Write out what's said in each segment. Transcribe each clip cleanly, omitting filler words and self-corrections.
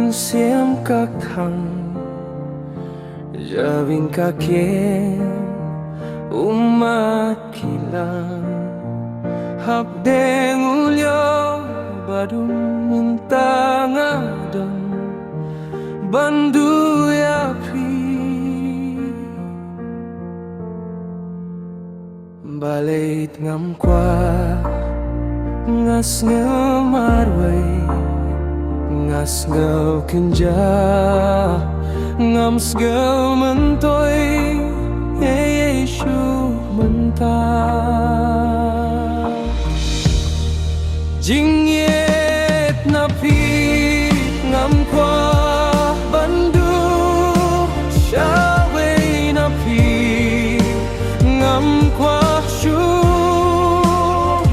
siam kakang Jabing kakien umat kilang Habdeng ulyo badung mintang adon Bandu yapi Balait ngam kwa Ngas ngamarway Ngas ngaw kenja Ngam sgal mentoy Yesu mentah Jing yet napi ngam kwa bandu Shawe napi ngam kwa shu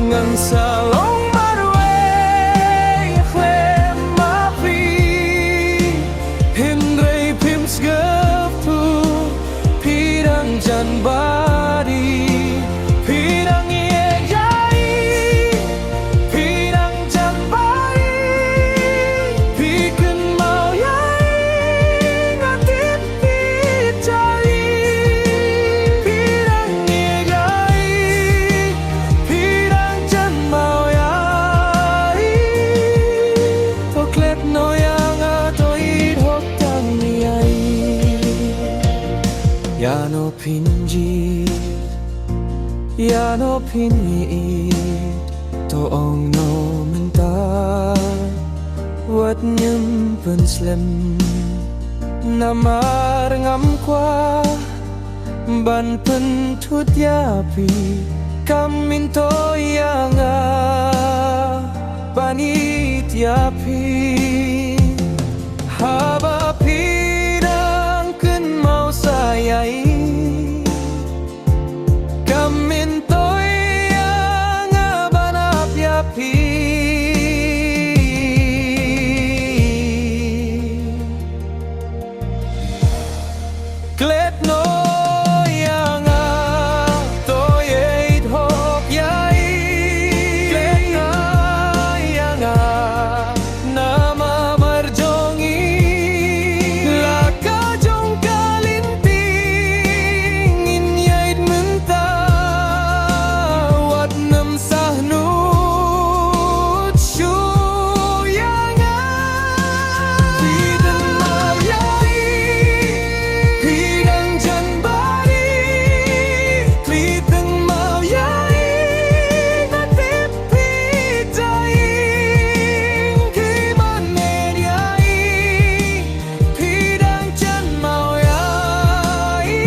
Ngan salong marway Khlem mapi Hindray pims gaftu Pirang jan bari Pirang yejai Pirang jan bari Piken mau yai Ngatip picai Pirang yejai Pirang jan mau yai Toklet no yang atoid hok tang yai Yano pinjit Yano pinjit Toong no mentar Wat nyimpen slem Namar ngam kwa Ban pentut yapi Kaminto yanga Banit yapi Haba pirang ken mau sayai Kaminto yanga banap yapi Klet no yanga toyeit hok yai Klet na yanga nama marjongi Laka jong kalinting in yait mentah Wat nem sahnut shu yanga Piden mau yai Pidang jan bari Kliteng mau yai Ngatip pijaing Kimanen yai Pidang jan mau yai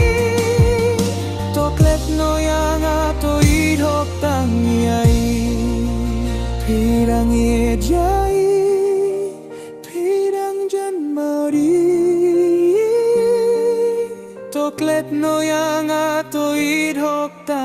Toklet no yang ato idhok tang yai Pidang yejai Pidang jan mau di Toklet no yang ato idhok tang